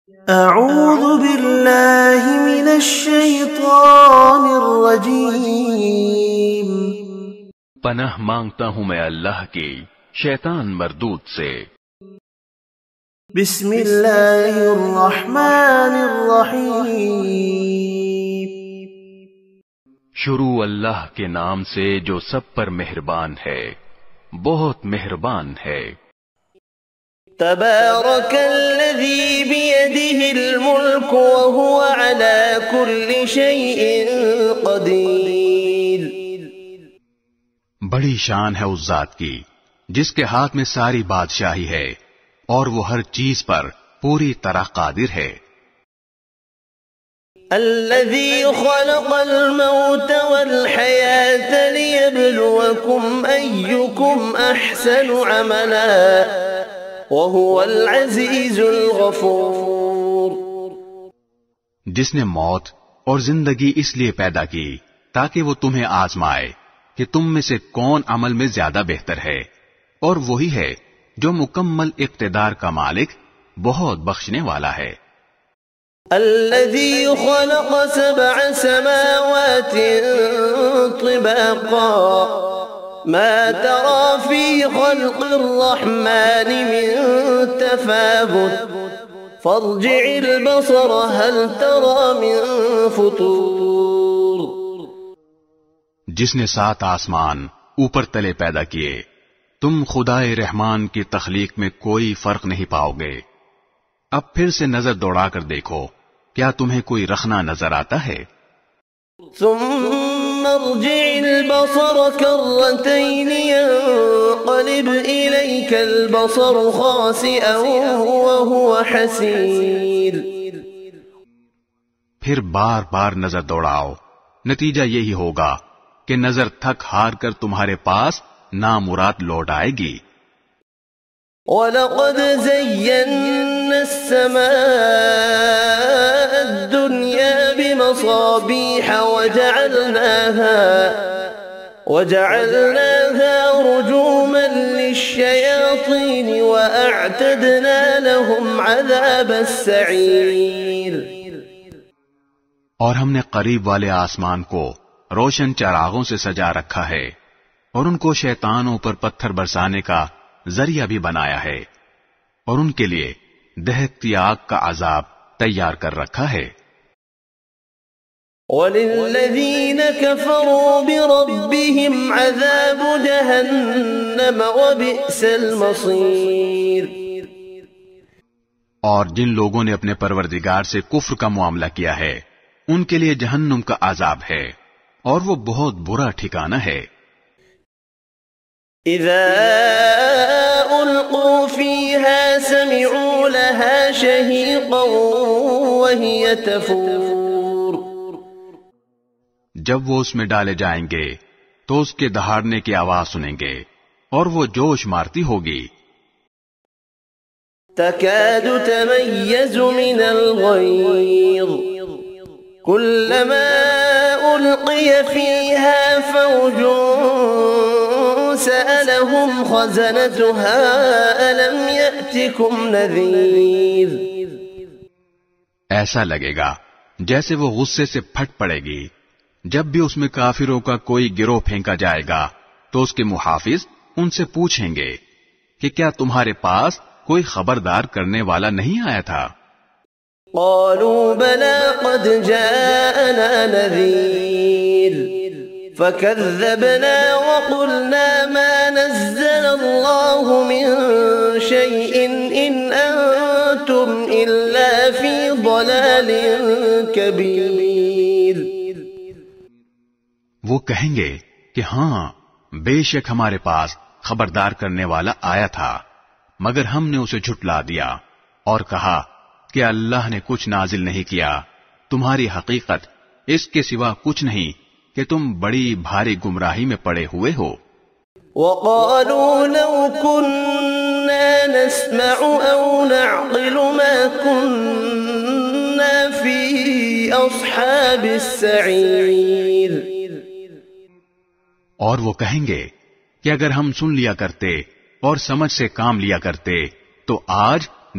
اعوذ باللہ من الشیطان الرجیم، پناہ مانگتا ہوں میں اللہ کی شیطان مردود سے۔ بسم اللہ الرحمن الرحیم، شروع اللہ کے نام سے جو سب پر مہربان ہے، بہت مہربان ہے۔ تبارک الذی بیدہ الملک وہو علی کل شیء قدیر۔ بڑی شان ہے اس ذات کی جس کے ہاتھ میں ساری بادشاہی ہے اور وہ ہر چیز پر پوری طرح قادر ہے۔ الذي خلق الموت والحياة ليبلوكم أيكم أحسن عملا وهو العزيز الغفور۔ جس نے موت اور زندگی اس لیے پیدا کی تاکہ وہ تمہیں آزمائے کہ تم میں سے کون عمل میں زیادہ بہتر ہے، اور وہی ہے جو مکمل اقتدار کا مالک بہت بخشنے والا ہے۔ الذي خلق 7 سماوات طباقا ما ترى في خلق الرحمن من تفاوت فارجع البصر هل ترى من فطور۔ جس نے 7 آسمان اوپر تلے پیدا کیے، تم خدائے رحمان کی تخلیق میں کوئی فرق نہیں پاؤ گے۔ اب پھر سے نظر دوڑا کر دیکھو، کیا تمہیں کوئی رخنا نظر آتا ہے؟ ثم ارجع البصر كرتين ينقلب إليك البصر خاسئا وهو حسير۔ پھر بار بار نظر دوڑاؤ، نتیجہ یہی ہوگا کہ نظر تھک ہار کر تمہارے پاس نامراد لوٹ آئے گی۔ وَلَقَدْ زَيَّنَّا السَّمَاءَ الدُّنْيَا بِمَصَابِيحَ وَجَعَلْنَاهَا رُجُومًا لِلشَّيَاطِينِ وَأَعْتَدْنَا لَهُمْ عَذَابَ السَّعِيرِ۔ اور ہم نے قریب والے آسمان کو روشن چراغوں سے سجا رکھا ہے، اور ان کو شیطانوں پر پتھر برسانے کا ذریعہ بھی بنایا ہے، اور ان کے لیے دہکتی آگ کا عذاب تیار کر رکھا ہے۔ وَلِلَّذِينَ كَفَرُوا بِرَبِّهِمْ عَذَابُ جَهَنَّمَ وَبِئْسَ الْمَصِيرُ۔ اور جن لوگوں نے اپنے پروردگار سے کفر کا معاملہ کیا ہے، ان کے لیے جہنم کا عذاب ہے، اور وہ بہت برا ٹھکانہ ہے۔ اذا القوا فيها سمعوا لها شهيقا وهي تفور۔ جب وہ اس میں ڈالے جائیں گے تو اس کے دہاڑنے کی آواز سنیں گے، اور وہ جوش مارتی ہوگی۔ تكاد تميز من الغيظ كلما ألقي فيها فوج سألهم خزنتها ألم يأتكم نذير۔ ایسا لگے گا جیسے وہ غصے سے پھٹ پڑے گی جب بھی اس میں کافروں کا کوئی گروہ پھینکا جائے گا، تو اس کے محافظ ان سے پوچھیں گے کہ کیا تمہارے پاس کوئی خبردار کرنے والا نہیں آیا تھا؟ قالوا بلى قد جاءنا نذير فكذبنا وقلنا ما نزل الله من شيء إن أنتم إلا في ضلال كبير۔ وہ کہیں گے کہ ہاں، بے شک ہمارے پاس خبردار کرنے والا آیا تھا، مگر ہم نے اسے جھٹلا دیا اور کہا کہ اللہ نے کچھ نازل نہیں کیا، تمہاری حقیقت اس کے سوا کچھ نہیں کہ تم بڑی بھاری گمراہی میں پڑے ہوئے ہو۔ وَقَالُوا لَوْ كُنَّا نَسْمَعُ أَوْ نَعْقِلُ مَا كُنَّا فِي أَصْحَابِ السَّعِيرِ۔ اور وہ کہیں گے کہ اگر ہم سن لیا کرتے اور سمجھ سے کام لیا کرتے تو آج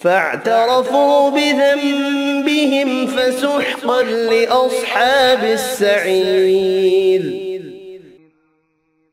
فاعترفوا بذنبهم فسحقا لأصحاب السعير.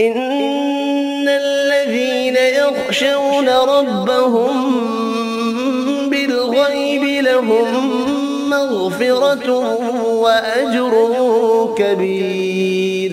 إن الذين يخشون ربهم بالغيب لهم مغفرة وأجر كبير.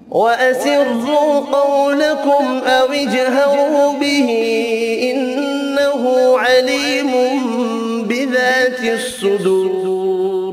وأسروا قولكم أو اجهروا به إنه عليم بذات الصدور.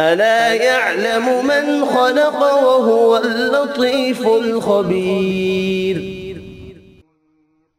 ألا يعلم من خلق وهو اللطيف الخبير.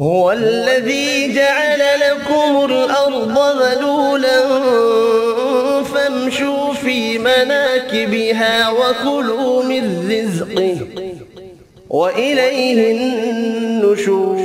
هو الذي جعل لكم الأرض ذلولا فامشوا في مناكبها وكلوا من رزقه وإليه النشور.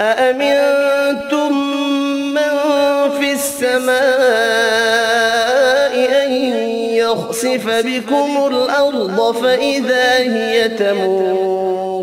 أأمنتم من في السماء أن يخسف بكم الأرض فإذا هي تمور.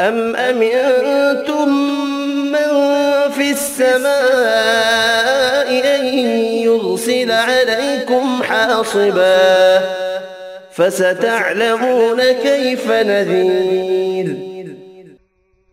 أم أمنتم من في السماء أن يرسل عليكم حاصبا فستعلمون كيف نذير.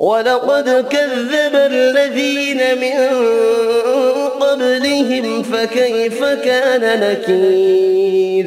وَلَقَدْ كَذَّبَ الَّذِينَ مِن قَبْلِهِمْ فَكَيْفَ كَانَ نَكِيرِ.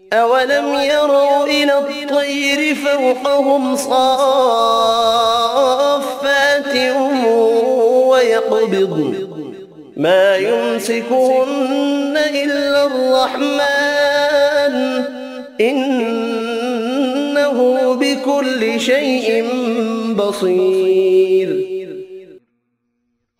أَوَلَمْ يَرَوْا إِلَى الطَّيْرِ فَوْقَهُمْ صَافَّاتٍ وَيَقْبِضْنَ مَا يُمْسِكُهُنَّ إِلَّا الرَّحْمَنُ إِنَّهُ بِكُلِّ شَيْءٍ بَصِيرٌ.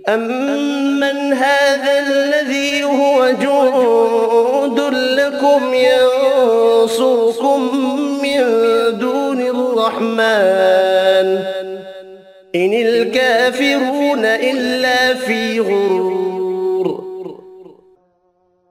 أَمَّنْ هَذَا الَّذِي هُوَ جُندٌ لَكُمْ يَنصُرُكُم مِّن دُونِ الرَّحْمَنِ إِنِ الْكَافِرُونَ إِلَّا فِي غُرُورٍ.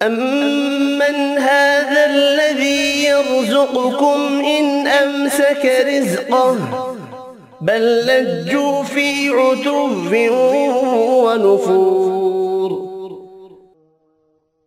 أَمَّنْ هَذَا الَّذِي يَرْزُقُكُمْ إِنْ أَمْسَكَ رِزْقَهُ بَلْ لَجُّوا فِي عُتُوٍّ وَنُفُورٍ.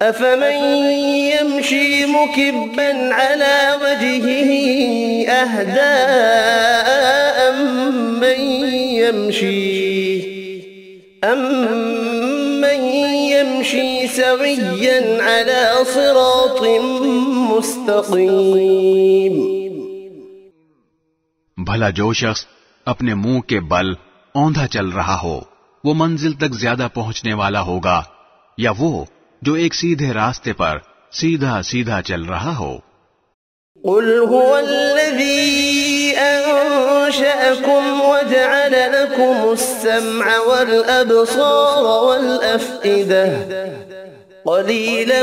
أَفَمَن يَمْشِي مُكِبًّا عَلَى وَجْهِهِ أَهْدَىٰ أَمَّن يمشي سويا على صراط مستقيم. بھلا جو شخص اپنے منہ کے بل اوندھا چل رہا ہو وہ منزل تک زیادہ پہنچنے والا ہوگا یا وہ جو ایک سیدھے راستے پر سیدھا سیدھا چل رہا ہو؟ قل هو الذي أنشأكم وجعل لكم السمع والأبصار والأفئدة قليلا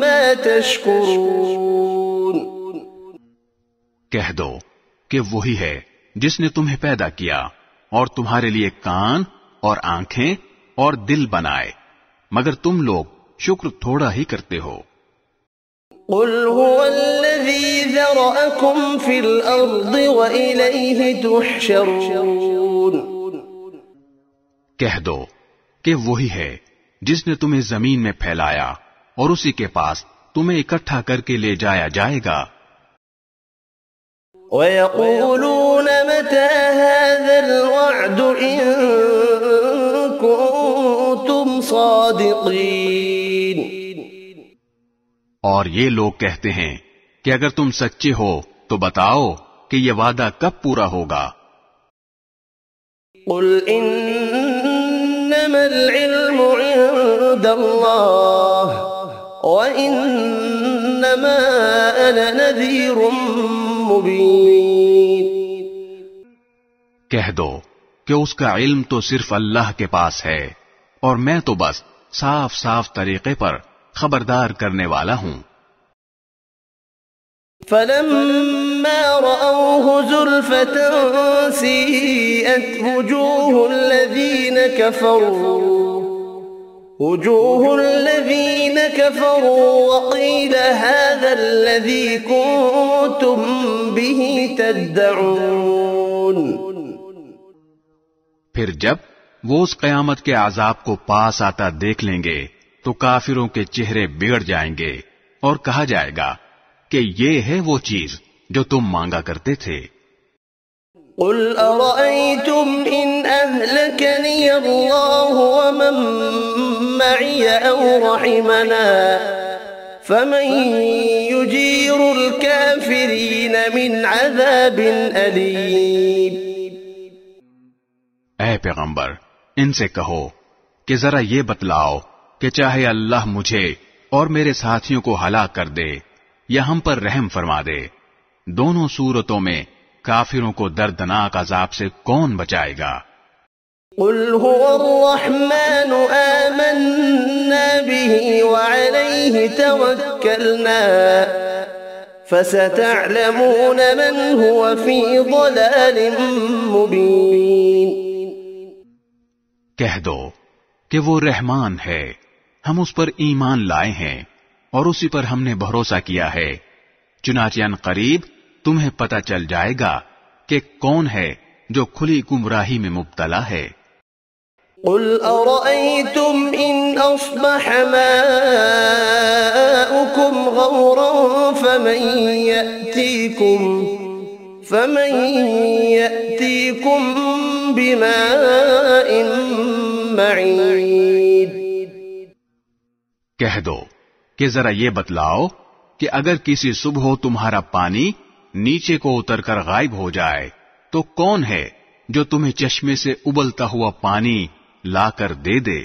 ما تشكرون. کہہ دو کہ وہی ہے جس نے تمہیں پیدا کیا اور تمہارے لیے کان اور آنکھیں اور دل بنائے مگر تم لوگ شکر تھوڑا ہی کرتے ہو. قل هو الذي ذرأكم في الأرض وإليه تحشرون. کہہ دو کہ وہی ہے جس نے تمہیں زمین میں پھیلایا اور اسی کے پاس تمہیں اکٹھا کر کے لے جایا جائے گا. وَيَقُولُونَ مَتَى هَذَا الْوَعْدُ إِن كُنتُمْ صَادِقِينَ. اور یہ لوگ کہتے ہیں کہ اگر تم سچے ہو تو بتاؤ کہ یہ وعدہ کب پورا ہوگا. قُلْ إِنَّمَا الْعِلْمُ عِندَ اللَّهِ وَإِنَّمَا أَنَا نَذِيرٌ مُبِينٌ. کہہ دو کہ اس کا علم تو صرف اللہ کے پاس ہے اور میں تو بس صاف صاف طریقے پر خبردار کرنے والا ہوں. فَلَمَّا رَأَوْهُ زُلْفَةً سِيئَتْ وُجُوهُ الَّذِينَ كَفَرُوا وَقِيلَ هَذَا الَّذِي كُنتُم بِهِ تَدَّعُونَ. پھر جب وہ اس قیامت کے عذاب کو پاس آتا دیکھ لیں گے تو کافروں کے چہرے بگڑ جائیں گے اور کہا جائے گا کہ یہ ہے وہ چیز جو تم مانگا کرتے تھے. قُلْ أَرَأَيْتُمْ إِنْ أَهْلَكَنِيَ اللَّهُ وَمَن مَّعِيَ أَوْ رَحِمَنَا فَمَن يُجِيرُ الْكَافِرِينَ مِنْ عَذَابٍ أَلِيمٍ. اے پیغمبر ان سے کہو کہ ذرا یہ بتلاؤ کہ چاہے اللہ مجھے اور میرے ساتھیوں کو ہلاک کر دے یا ہم پر رحم فرما دے دونوں صورتوں میں کافروں کو دردناک عذاب سے کون بچائے گا. قل هو الرحمن آمنا به وعليه توكلنا فستعلمون من هو في ضلال مبين. کہہ دو کہ وہ رحمان ہے ہم اس پر ایمان لائے ہیں اور اسی پر ہم نے بھروسہ کیا ہے چنانچہ ان قریب تمہیں پتہ چل جائے گا کہ کون ہے جو کھلی گمراہی میں مبتلا ہے. قل أرأيتم إن أصبح ماؤكم غورا فمن يأتيكم بماء معين. کہہ دو کہ ذرا یہ بتلاؤ کہ اگر کسی صبح تمہارا پانی نیچے کو اتر کر غائب ہو جائے تو کون ہے جو تمہیں چشمے سے ابلتا ہوا پانی لا کر دے دے.